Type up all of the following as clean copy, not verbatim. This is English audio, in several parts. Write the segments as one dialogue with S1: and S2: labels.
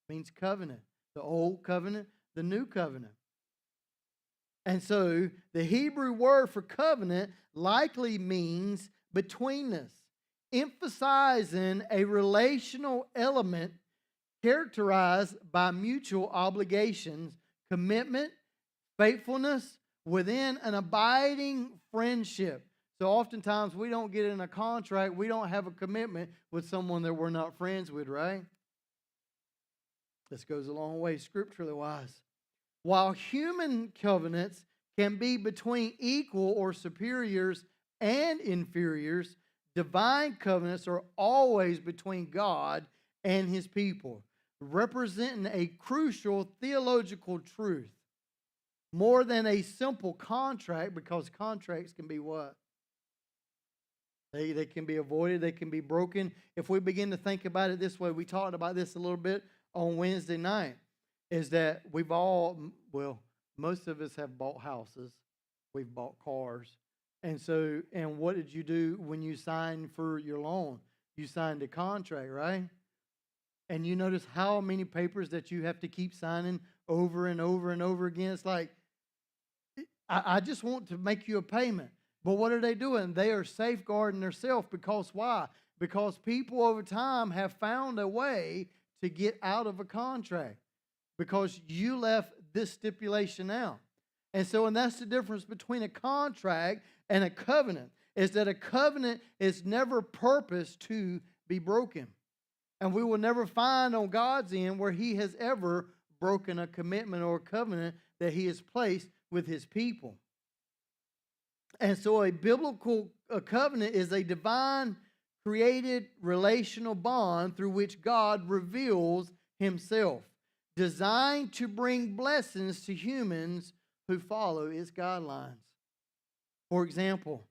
S1: Means covenant. The old covenant, the new covenant. And so the Hebrew word for covenant likely means betweenness, emphasizing a relational element characterized by mutual obligations, commitment, faithfulness within an abiding friendship. So oftentimes we don't get in a contract, we don't have a commitment with someone that we're not friends with, right? This goes a long way scripturally wise. While human covenants can be between equal or superiors and inferiors, divine covenants are always between God and his people, representing a crucial theological truth. More than a simple contract, because contracts can be what? They can be avoided, they can be broken. If we begin to think about it this way, we talked about this a little bit on Wednesday night, is that we've all, well, most of us have bought houses, we've bought cars. And what did you do when you signed for your loan? You signed a contract, right? And you notice how many papers that you have to keep signing over and over and over again. It's like, I just want to make you a payment. But what are they doing? They are safeguarding themselves because why? Because people over time have found a way to get out of a contract because you left this stipulation out. And that's the difference between a contract and a covenant, is that a covenant is never purposed to be broken. And we will never find on God's end where he has ever broken a commitment or a covenant that he has placed with his people. And so a biblical covenant is a divine created relational bond through which God reveals himself, designed to bring blessings to humans who follow its guidelines. For example,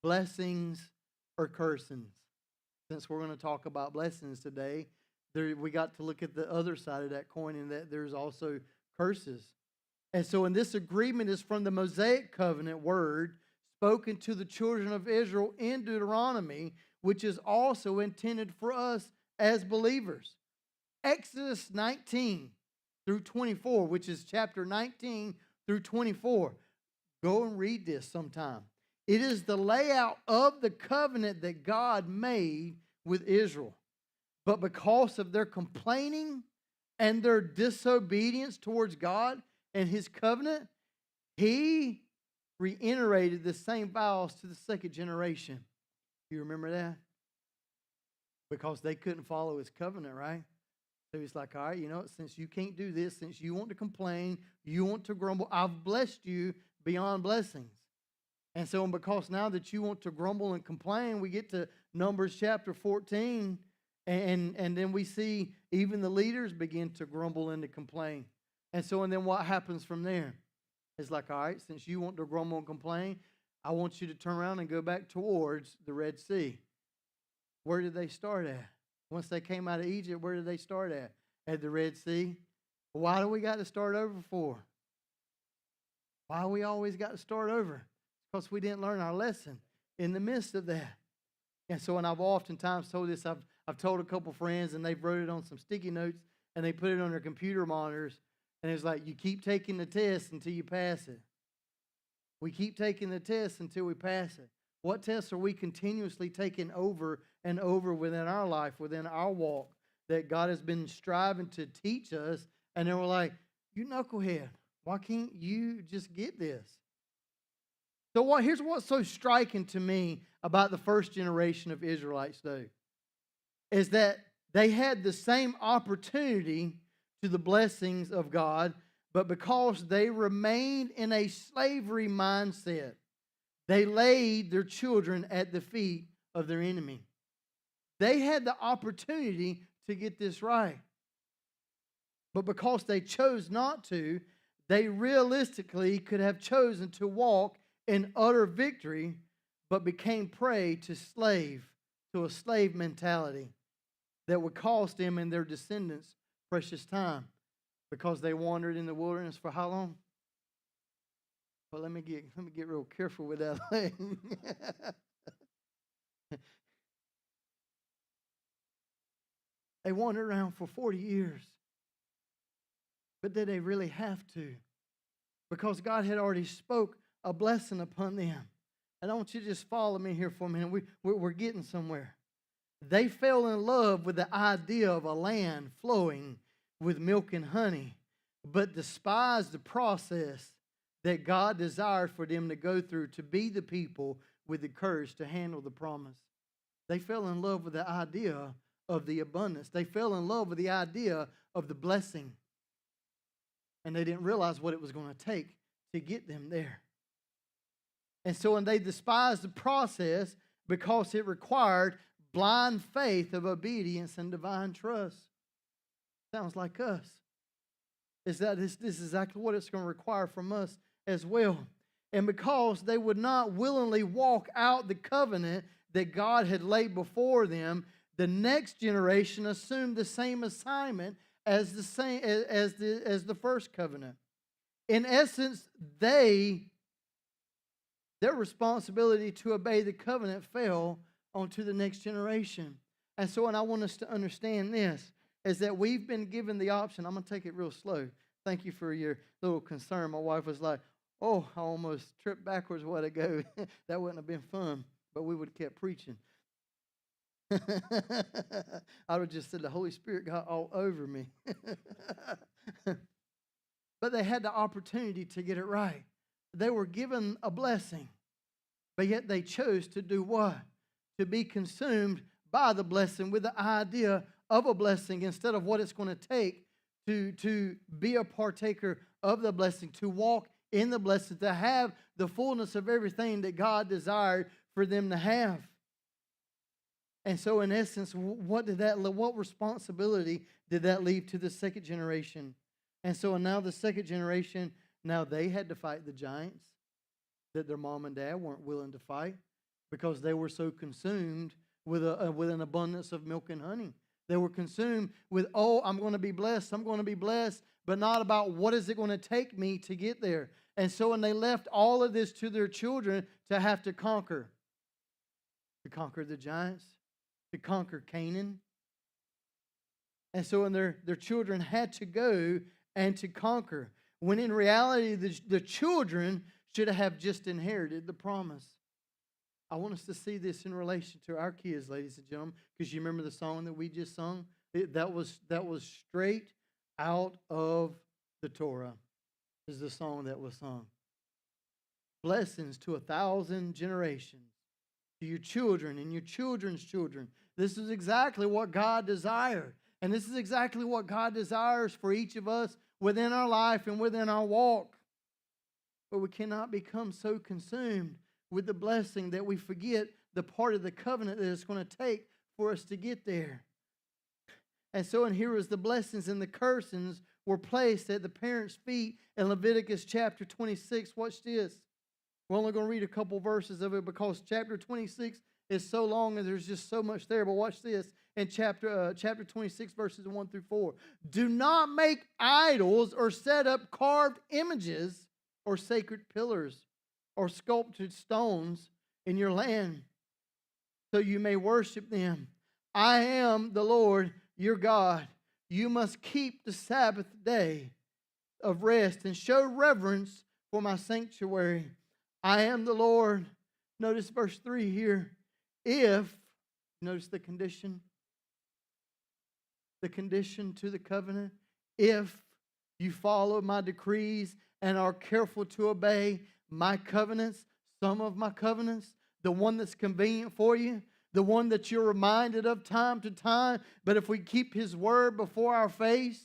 S1: blessings or cursings. Since we're going to talk about blessings today, we got to look at the other side of that coin, and that there's also curses. And so, in this agreement is from the Mosaic covenant word spoken to the children of Israel in Deuteronomy, which is also intended for us as believers. Exodus 19 through 24, which is chapter 19 through 24. Go and read this sometime. It is the layout of the covenant that God made with Israel. But because of their complaining and their disobedience towards God and his covenant, he reiterated the same vows to the second generation. You remember that? Because they couldn't follow his covenant, right? So he's like, all right, since you can't do this, since you want to complain, you want to grumble, I've blessed you beyond blessings. And so because now that you want to grumble and complain, we get to Numbers chapter 14, and then we see even the leaders begin to grumble and to complain. And then what happens from there? It's like, all right, since you want to grumble and complain, I want you to turn around and go back towards the Red Sea. Where did they start at? Once they came out of Egypt, where did they start at? At the Red Sea. Why do we got to start over for? Why we always got to start over? Because we didn't learn our lesson in the midst of that. And I've oftentimes told this, I've told a couple friends, and they've wrote it on some sticky notes, and they put it on their computer monitors, and it's like, you keep taking the test until you pass it. We keep taking the test until we pass it. What tests are we continuously taking over and over within our life, within our walk, that God has been striving to teach us? And then we're like, you knucklehead, why can't you just get this? So here's what's so striking to me about the first generation of Israelites, though, is that they had the same opportunity to the blessings of God, but because they remained in a slavery mindset, they laid their children at the feet of their enemy. They had the opportunity to get this right, but because they chose not to, they realistically could have chosen to walk in utter victory, but became prey to a slave mentality that would cost them and their descendants precious time, because they wandered in the wilderness for how long? Well, let me get real careful with that thing. They wandered around for 40 years. But did they really have to? Because God had already spoke a blessing upon them. And I want you to just follow me here for a minute. We're getting somewhere. They fell in love with the idea of a land flowing with milk and honey, but despised the process that God desired for them to go through to be the people with the courage to handle the promise. They fell in love with the idea of the abundance. They fell in love with the idea of the blessing. And they didn't realize what it was going to take to get them there. And so when they despised the process because it required blind faith of obedience and divine trust. Sounds like us. Is that this is exactly what it's going to require from us as well. And because they would not willingly walk out the covenant that God had laid before them, the next generation assumed the same assignment as the first covenant. In essence, their responsibility to obey the covenant fell onto the next generation. And so, and I want us to understand this, is that we've been given the option. I'm going to take it real slow. Thank you for your little concern. My wife was like, oh, I almost tripped backwards a while ago. That wouldn't have been fun, but we would have kept preaching. I would have just said the Holy Spirit got all over me. But they had the opportunity to get it right. They were given a blessing, but yet they chose to do what? To be consumed by the blessing with the idea of a blessing instead of what it's going to take to be a partaker of the blessing, to walk in the blessing, to have the fullness of everything that God desired for them to have. And so in essence, what responsibility did that leave to the second generation? And so now the second generation, now they had to fight the giants that their mom and dad weren't willing to fight because they were so consumed with an abundance of milk and honey. They were consumed with, oh, I'm going to be blessed, but not about what is it going to take me to get there. And so when they left all of this to their children to have to conquer the giants, to conquer Canaan. And so when their children had to go and to conquer, when in reality the children should have just inherited the promise. I want us to see this in relation to our kids, ladies and gentlemen, because you remember the song that we just sung? That was straight out of the Torah, is the song that was sung. Blessings to 1,000 generations, to your children and your children's children. This is exactly what God desired. And this is exactly what God desires for each of us within our life and within our walk. But we cannot become so consumed with the blessing that we forget the part of the covenant that it's going to take for us to get there. And so, and here is the blessings and the cursings were placed at the parents' feet in Leviticus chapter 26. Watch this. We're only going to read a couple verses of it because chapter 26 is so long and there's just so much there. But watch this in chapter 26, verses 1 through 4. Do not make idols or set up carved images or sacred pillars or sculptured stones in your land, so you may worship them. I am the Lord your God. You must keep the Sabbath day of rest and show reverence for my sanctuary. I am the Lord. Notice verse 3 here. Notice the condition to the covenant. If you follow my decrees and are careful to obey my covenants, some of my covenants, the one that's convenient for you, the one that you're reminded of time to time. But if we keep his word before our face,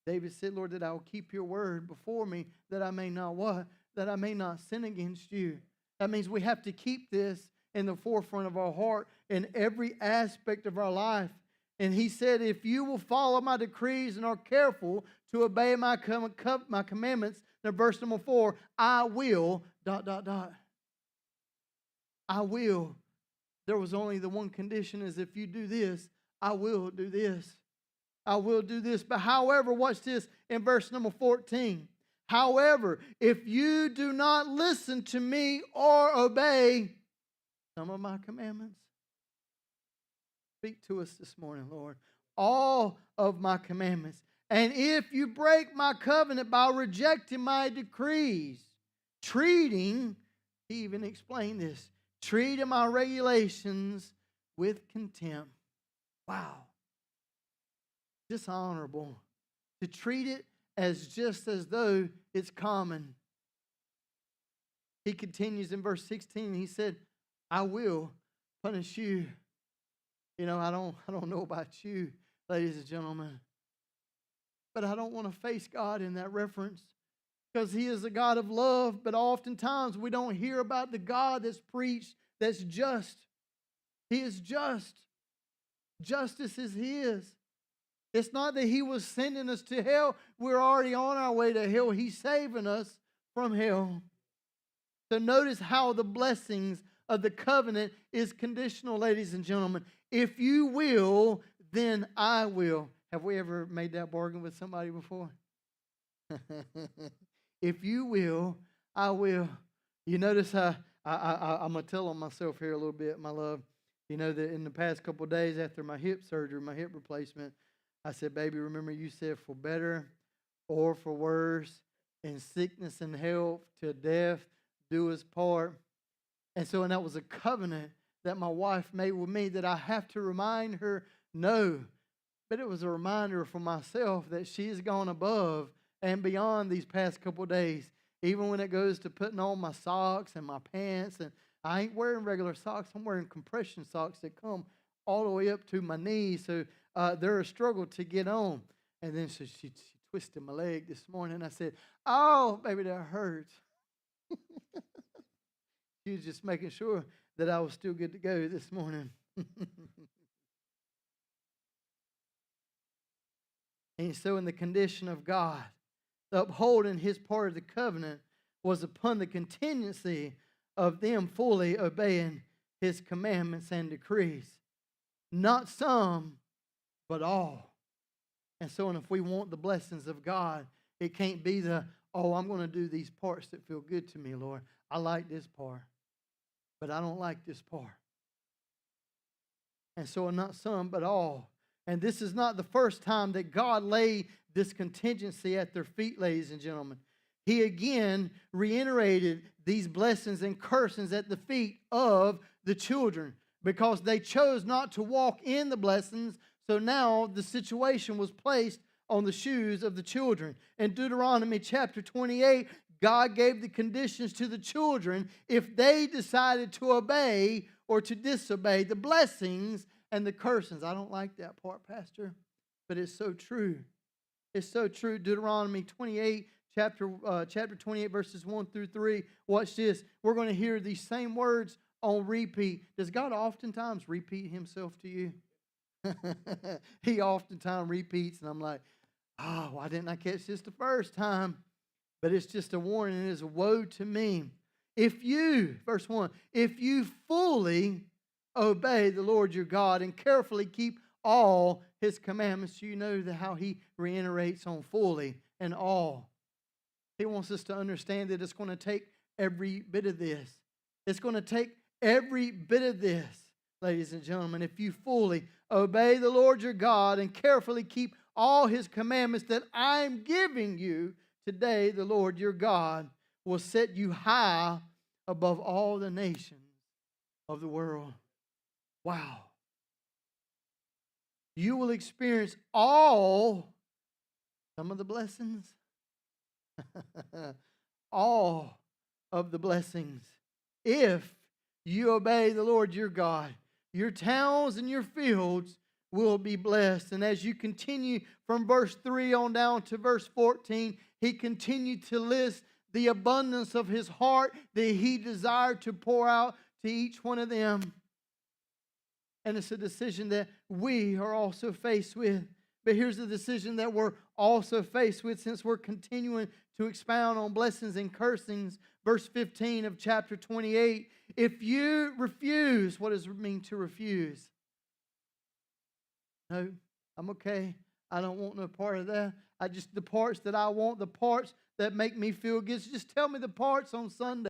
S1: David said, Lord, that I will keep your word before me, that I may not what? That I may not sin against you. That means we have to keep this in the forefront of our heart in every aspect of our life. And he said, if you will follow my decrees and are careful to obey my commandments, now verse number 4, I will, ... I will. There was only the one condition, is if you do this, I will do this. I will do this. But however, watch this in verse number 14. However, if you do not listen to me or obey some of my commandments, speak to us this morning, Lord. all of my commandments. And if you break my covenant by rejecting my decrees, treating, he even explained this, treating my regulations with contempt. Wow. Dishonorable. To treat it as just as though it's common. He continues in verse 16. He said, I will punish you. You know, I don't know about you, ladies and gentlemen, but I don't want to face God in that reference, because he is a God of love, but oftentimes we don't hear about the God that's preached that's just. He is just. Justice is his. It's not that he was sending us to hell. We're already on our way to hell. He's saving us from hell. So notice how the blessings of the covenant is conditional, ladies and gentlemen. If you will, then I will. Have we ever made that bargain with somebody before? If you will, I will. You notice how I'm going to tell on myself here a little bit, my love. You know that in the past couple of days after my hip surgery, my hip replacement, I said, baby, remember you said for better or for worse, in sickness and health, to death, do his part. And so, and that was a covenant that my wife made with me that I have to remind her, no. But it was a reminder for myself that she's gone above and beyond these past couple of days. Even when it goes to putting on my socks and my pants, and I ain't wearing regular socks. I'm wearing compression socks that come all the way up to my knees. So they're a struggle to get on. And then so she twisted my leg this morning. I said, oh, baby, that hurts. She was just making sure that I was still good to go this morning. And so in the condition of God, the upholding his part of the covenant was upon the contingency of them fully obeying his commandments and decrees. Not some, but all. And so, and if we want the blessings of God, it can't be the, oh, I'm going to do these parts that feel good to me, Lord. I like this part, but I don't like this part. And so, not some, but all. And this is not the first time that God laid this contingency at their feet, ladies and gentlemen. He again reiterated these blessings and cursings at the feet of the children because they chose not to walk in the blessings. So now the situation was placed on the shoes of the children. In Deuteronomy chapter 28, God gave the conditions to the children if they decided to obey or to disobey the blessings and the cursings. I don't like that part, Pastor, but it's so true. It's so true. Deuteronomy 28, chapter 28, verses 1 through 3. Watch this. We're going to hear these same words on repeat. Does God oftentimes repeat himself to you? He oftentimes repeats, and I'm like, oh, why didn't I catch this the first time? But it's just a warning. It is a woe to me. If you, verse 1, if you fully obey the Lord your God and carefully keep all his commandments, you know how he reiterates on fully and all. He wants us to understand that it's going to take every bit of this. It's going to take every bit of this, ladies and gentlemen. If you fully obey the Lord your God and carefully keep all his commandments that I'm giving you today, the Lord your God will set you high above all the nations of the world. Wow. You will experience some of the blessings, all of the blessings, if you obey the Lord your God. Your towns and your fields will be blessed. And as you continue from verse 3 on down to verse 14, he continued to list the abundance of his heart that he desired to pour out to each one of them. And it's a decision that we are also faced with. But here's the decision that we're also faced with since we're continuing to expound on blessings and cursings. Verse 15 of chapter 28. If you refuse, what does it mean to refuse? No, I'm okay. I don't want no part of that. The parts that I want, the parts that make me feel good. Just tell me the parts on Sunday.